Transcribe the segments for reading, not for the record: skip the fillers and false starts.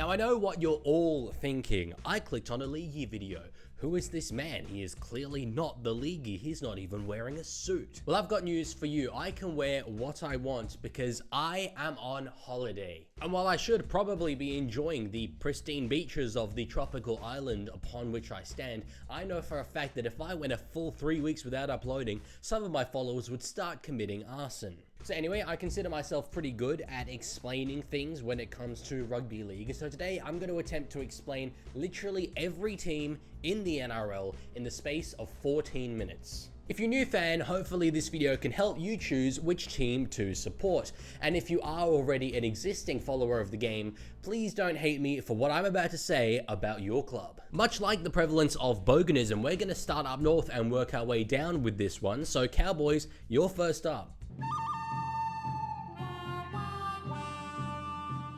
Now I know what you're all thinking. I clicked on a Leaguie video. Who is this man? He is clearly not the Leaguie. He's not even wearing a suit. Well, I've got news for you. I can wear what I want because I am on holiday. And while I should probably be enjoying the pristine beaches of the tropical island upon which I stand, I know for a fact that if I went a full 3 weeks without uploading, some of my followers would start committing arson. So anyway, I consider myself pretty good at explaining things when it comes to rugby league. So today I'm going to attempt to explain literally every team in the NRL in the space of 14 minutes. If you're a new fan, hopefully this video can help you choose which team to support. And if you are already an existing follower of the game, please don't hate me for what I'm about to say about your club. Much like the prevalence of boganism, we're going to start up north and work our way down with this one. So Cowboys, you're first up.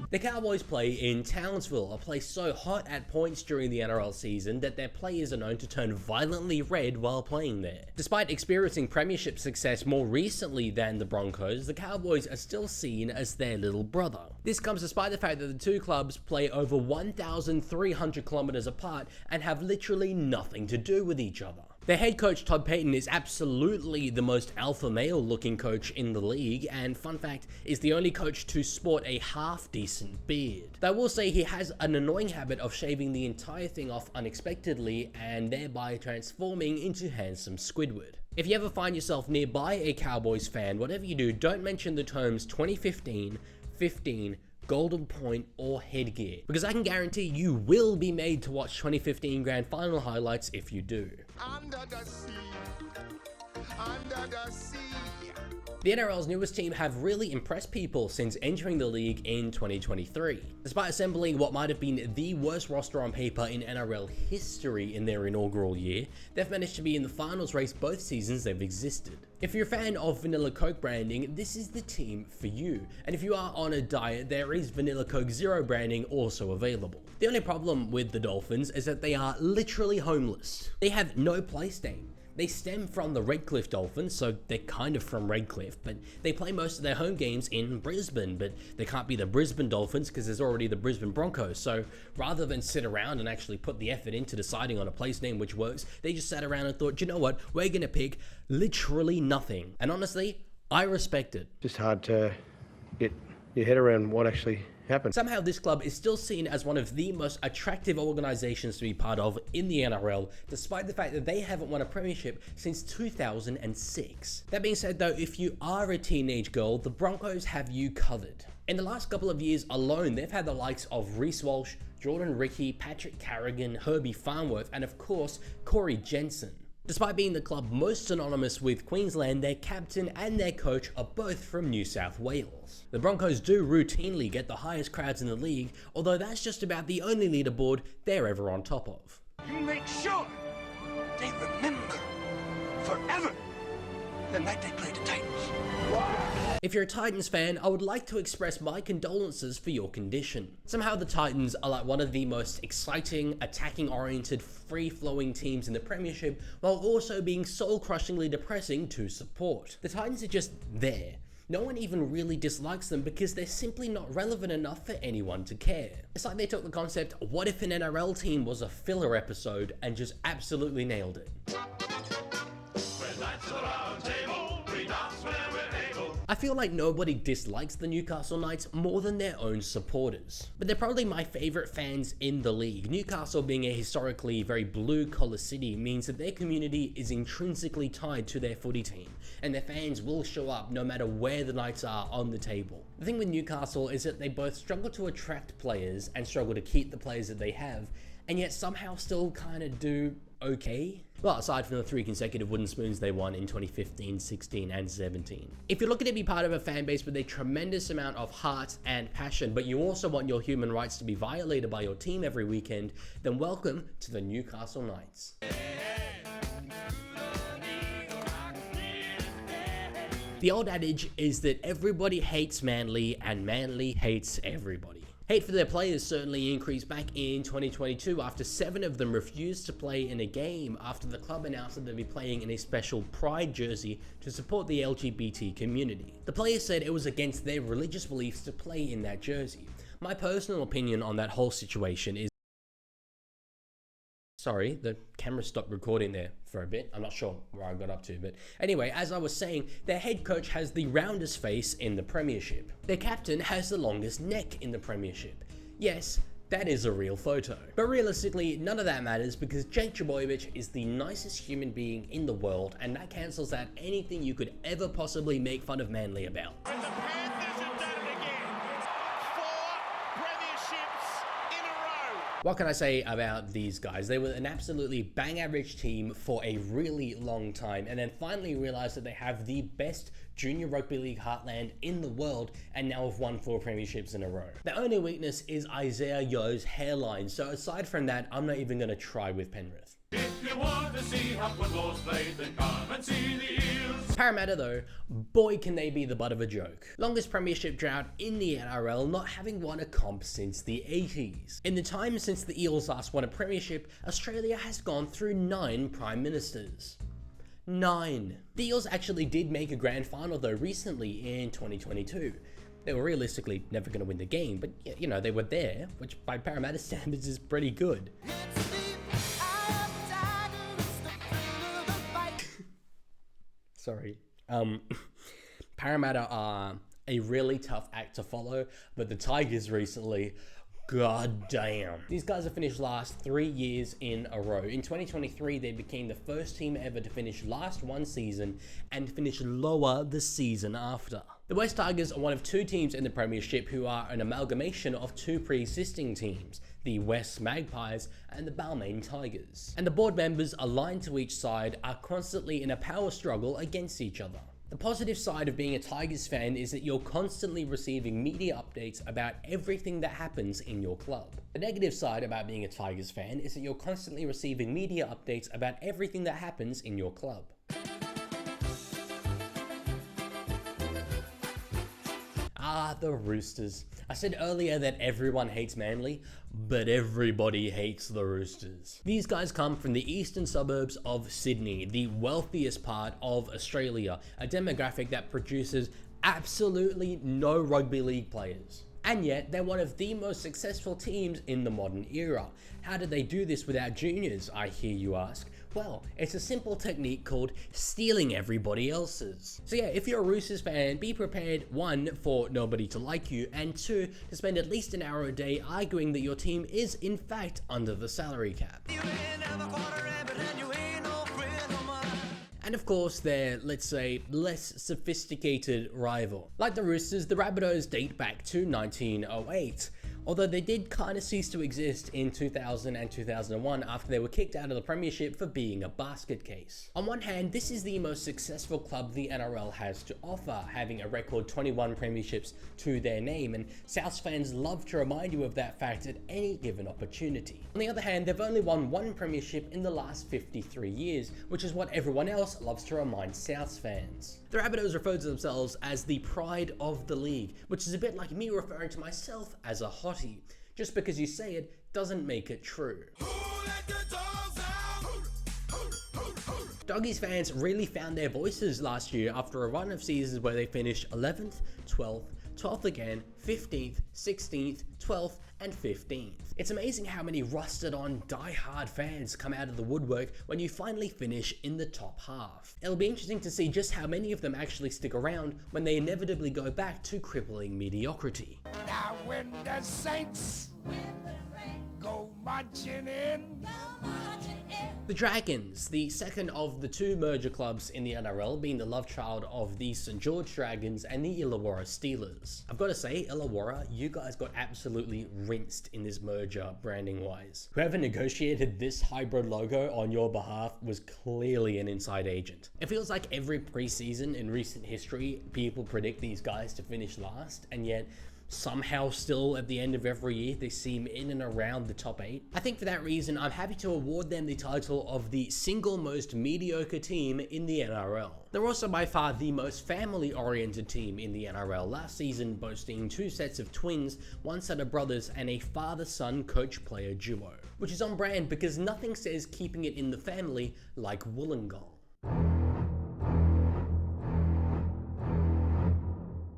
The Cowboys play in Townsville, a place so hot at points during the NRL season that their players are known to turn violently red while playing there. Despite experiencing premiership success more recently than the Broncos, the Cowboys are still seen as their little brother. This comes despite the fact that the two clubs play over 1,300 kilometers apart and have literally nothing to do with each other. Their head coach Todd Payten is absolutely the most alpha male looking coach in the league, and fun fact, is the only coach to sport a half decent beard. Though I will say he has an annoying habit of shaving the entire thing off unexpectedly and thereby transforming into handsome Squidward. If you ever find yourself nearby a Cowboys fan, whatever you do, don't mention the terms 2015, 15, golden point or headgear, because I can guarantee you will be made to watch 2015 grand final highlights if you do. Under the sea. Under the sea. The NRL's newest team have really impressed people since entering the league in 2023. Despite assembling what might have been the worst roster on paper in NRL history in their inaugural year, they've managed to be in the finals race both seasons they've existed. If you're a fan of Vanilla Coke branding, this is the team for you. And if you are on a diet, there is Vanilla Coke Zero branding also available. The only problem with the Dolphins is that they are literally homeless. They have no place name. They stem from the Redcliffe Dolphins, so they're kind of from Redcliffe, but they play most of their home games in Brisbane, but they can't be the Brisbane Dolphins because there's already the Brisbane Broncos. So rather than sit around and actually put the effort into deciding on a place name which works, they just sat around and thought, you know what, we're going to pick literally nothing. And honestly, I respect it. Just hard to get your head around what actually happened. Somehow this club is still seen as one of the most attractive organizations to be part of in the NRL, despite the fact that they haven't won a premiership since 2006. That being said though, if you are a teenage girl, the Broncos have you covered. In the last couple of years alone, they've had the likes of Reece Walsh, Jordan Ricky, Patrick Carrigan, Herbie Farnworth, and of course, Corey Jensen. Despite being the club most synonymous with Queensland, their captain and their coach are both from New South Wales. The Broncos do routinely get the highest crowds in the league, although that's just about the only leaderboard they're ever on top of. You make sure they remember forever the night they played the Titans. If you're a Titans fan, I would like to express my condolences for your condition. Somehow the Titans are like one of the most exciting, attacking-oriented, free-flowing teams in the Premiership, while also being soul-crushingly depressing to support. The Titans are just there. No one even really dislikes them because they're simply not relevant enough for anyone to care. It's like they took the concept, what if an NRL team was a filler episode, and just absolutely nailed it. I feel like nobody dislikes the Newcastle Knights more than their own supporters. But they're probably my favourite fans in the league. Newcastle being a historically very blue-collar city means that their community is intrinsically tied to their footy team, and their fans will show up no matter where the Knights are on the table. The thing with Newcastle is that they both struggle to attract players and struggle to keep the players that they have, and yet somehow still kind of do okay. Well, aside from the 3 consecutive wooden spoons they won in 2015, 16, and 17. If you're looking to be part of a fan base with a tremendous amount of heart and passion, but you also want your human rights to be violated by your team every weekend, then welcome to the Newcastle Knights. The old adage is that everybody hates Manly and Manly hates everybody. Hate for their players certainly increased back in 2022 after 7 of them refused to play in a game after the club announced that they'd be playing in a special Pride jersey to support the LGBT community. The players said it was against their religious beliefs to play in that jersey. My personal opinion on that whole situation is... Sorry, the camera stopped recording there for a bit. I'm not sure where I got up to, but anyway, as I was saying, their head coach has the roundest face in the Premiership. Their captain has the longest neck in the Premiership. Yes, that is a real photo. But realistically, none of that matters because Jake Trbojevic is the nicest human being in the world, and that cancels out anything you could ever possibly make fun of Manly about. And the Panthers have done it again. 4 premierships in a row. What can I say about these guys? They were an absolutely bang average team for a really long time, and then finally realized that they have the best junior rugby league heartland in the world, and now have won 4 premierships in a row. The only weakness is Isaiah Yo's hairline, so aside from that, I'm not even going to try with Penrith. If you want to see how football's played, then come and see the Eels. Parramatta though, boy can they be the butt of a joke. Longest premiership drought in the NRL, not having won a comp since the 80s. In the time since the Eels last won a premiership, Australia has gone through 9 prime ministers. 9. The Eels actually did make a grand final though recently in 2022. They were realistically never going to win the game, but you know, they were there, which by Parramatta standards is pretty good. Sorry. Parramatta are a really tough act to follow, but the Tigers recently, god damn. These guys have finished last 3 years in a row. In 2023, they became the first team ever to finish last one season and finish lower the season after. The West Tigers are one of 2 teams in the Premiership who are an amalgamation of 2 pre-existing teams, the West Magpies and the Balmain Tigers. And the board members aligned to each side are constantly in a power struggle against each other. The positive side of being a Tigers fan is that you're constantly receiving media updates about everything that happens in your club. The negative side about being a Tigers fan is that you're constantly receiving media updates about everything that happens in your club. Ah, the Roosters. I said earlier that everyone hates Manly, but everybody hates the Roosters. These guys come from the eastern suburbs of Sydney, the wealthiest part of Australia, a demographic that produces absolutely no rugby league players. And yet, they're one of the most successful teams in the modern era. How did they do this without juniors, I hear you ask? Well, it's a simple technique called stealing everybody else's. So yeah, if you're a Roosters fan, be prepared, 1, for nobody to like you, and 2, to spend at least an hour a day arguing that your team is in fact under the salary cap. And of course, their, let's say, less sophisticated rival. Like the Roosters, the Rabbitohs date back to 1908. Although they did kind of cease to exist in 2000 and 2001 after they were kicked out of the Premiership for being a basket case. On one hand, this is the most successful club the NRL has to offer, having a record 21 premierships to their name, and Souths fans love to remind you of that fact at any given opportunity. On the other hand, they've only won 1 premiership in the last 53 years, which is what everyone else loves to remind Souths fans. The Rabbitohs refer to themselves as the pride of the league, which is a bit like me referring to myself as a hottie. Just because you say it doesn't make it true. Doggies fans really found their voices last year after a run of seasons where they finished 11th, 12th, 12th again, 15th, 16th, 12th, and 15th. It's amazing how many rusted on die-hard fans come out of the woodwork when you finally finish in the top half. It'll be interesting to see just how many of them actually stick around when they inevitably go back to crippling mediocrity. Now when the Saints go marching in. The Dragons, the second of the 2 merger clubs in the NRL, being the love child of the St George Dragons and the Illawarra Steelers. I've got to say, Illawarra, you guys got absolutely rinsed in this merger branding wise. Whoever negotiated this hybrid logo on your behalf was clearly an inside agent. It feels like every preseason in recent history, people predict these guys to finish last, and yet somehow still at the end of every year they seem in and around the top 8. I think for that reason I'm happy to award them the title of the single most mediocre team in the NRL. They're also by far the most family oriented team in the NRL, last season boasting 2 sets of twins, 1 set of brothers and a father-son coach-player duo. Which is on brand because nothing says keeping it in the family like Wollongong.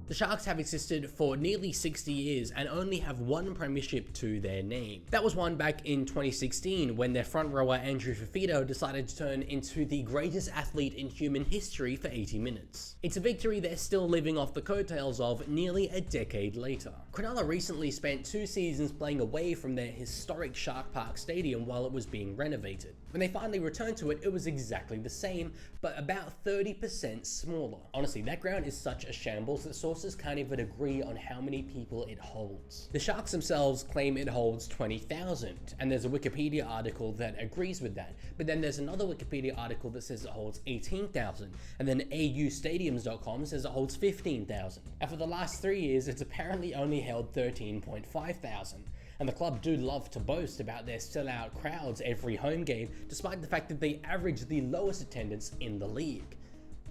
The Sharks have existed for nearly 60 years and only have one premiership to their name. That was won back in 2016 when their front rower Andrew Fafito decided to turn into the greatest athlete in human history for 80 minutes. It's a victory they're still living off the coattails of nearly a decade later. Cronulla recently spent 2 seasons playing away from their historic Shark Park Stadium while it was being renovated. When they finally returned to it, it was exactly the same, but about 30% smaller. Honestly, that ground is such a shambles that sources can't even agree on how many people it holds. The Sharks themselves claim it holds 20,000, and there's a Wikipedia article that agrees with that, but then there's another Wikipedia article that says it holds 18,000, and then austadiums.com says it holds 15,000. And for the last 3 years, it's apparently only held 13.5 thousand. And the club do love to boast about their sellout crowds every home game, despite the fact that they average the lowest attendance in the league.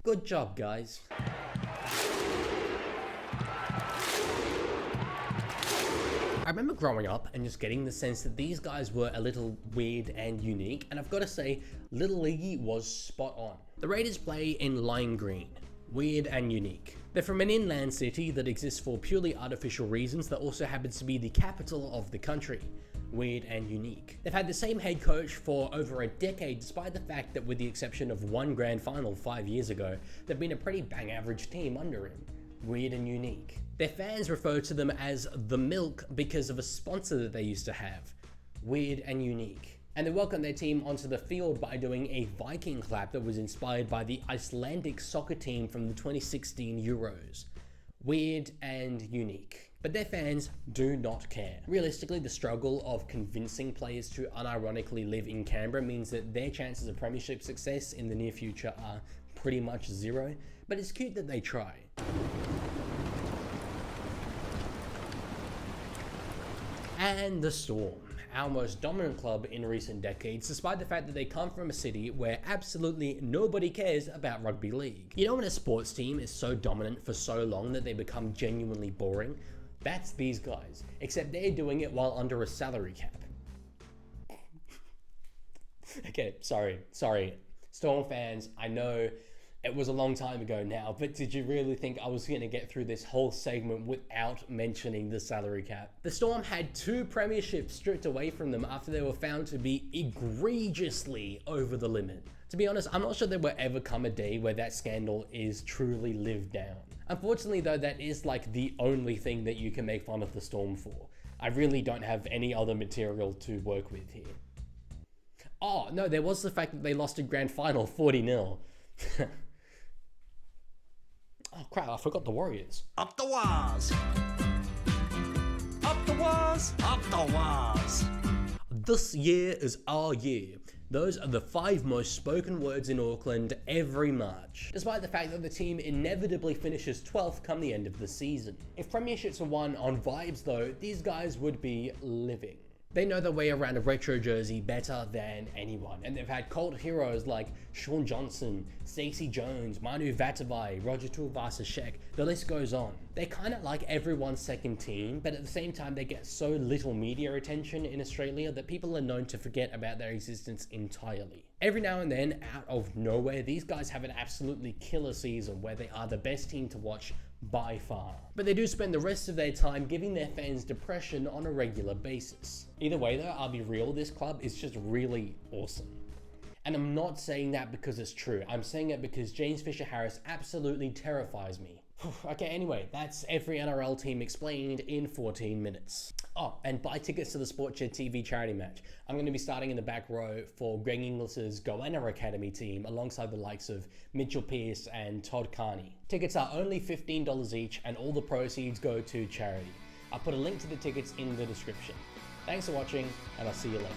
Good job, guys. I remember growing up and just getting the sense that these guys were a little weird and unique, and I've got to say, Little Leaguie was spot on. The Raiders play in lime green. Weird and unique. They're from an inland city that exists for purely artificial reasons that also happens to be the capital of the country. Weird and unique. They've had the same head coach for over a decade, despite the fact that with the exception of one grand final 5 years ago, they've been a pretty bang average team under him. Weird and unique. Their fans refer to them as the Milk because of a sponsor that they used to have. Weird and unique. And they welcomed their team onto the field by doing a Viking clap that was inspired by the Icelandic soccer team from the 2016 Euros. Weird and unique. But their fans do not care. Realistically, the struggle of convincing players to unironically live in Canberra means that their chances of premiership success in the near future are pretty much zero, but it's cute that they try. And the Storm, our most dominant club in recent decades, despite the fact that they come from a city where absolutely nobody cares about rugby league. You know when a sports team is so dominant for so long that they become genuinely boring? That's these guys, except they're doing it while under a salary cap. Okay, sorry. Storm fans, I know it was a long time ago now, but did you really think I was going to get through this whole segment without mentioning the salary cap? The Storm had 2 premierships stripped away from them after they were found to be egregiously over the limit. To be honest, I'm not sure there will ever come a day where that scandal is truly lived down. Unfortunately though, that is like the only thing that you can make fun of the Storm for. I really don't have any other material to work with here. Oh no, there was the fact that they lost a grand final 40-0. Oh crap, I forgot the Warriors. Up the walls. Up the walls. Up the walls. This year is our year. Those are the 5 most spoken words in Auckland every March, despite the fact that the team inevitably finishes 12th come the end of the season. If premierships are won on vibes though, these guys would be living. They know their way around a retro jersey better than anyone, and they've had cult heroes like Sean Johnson, Stacey Jones, Manu Vatuvei, Roger Tuivasa-Sheck, the list goes on. They're kind of like everyone's second team, but at the same time they get so little media attention in Australia that people are known to forget about their existence entirely. Every now and then, out of nowhere, these guys have an absolutely killer season where they are the best team to watch by far. But they do spend the rest of their time giving their fans depression on a regular basis. Either way though, I'll be real, this club is just really awesome. And I'm not saying that because it's true, I'm saying it because James Fisher-Harris absolutely terrifies me. Okay, anyway, that's every NRL team explained in 14 minutes. Oh, and buy tickets to the Sportshed TV charity match. I'm going to be starting in the back row for Greg Inglis's Goanna Academy team alongside the likes of Mitchell Pearce and Todd Carney. Tickets are only $15 each and all the proceeds go to charity. I'll put a link to the tickets in the description. Thanks for watching and I'll see you later.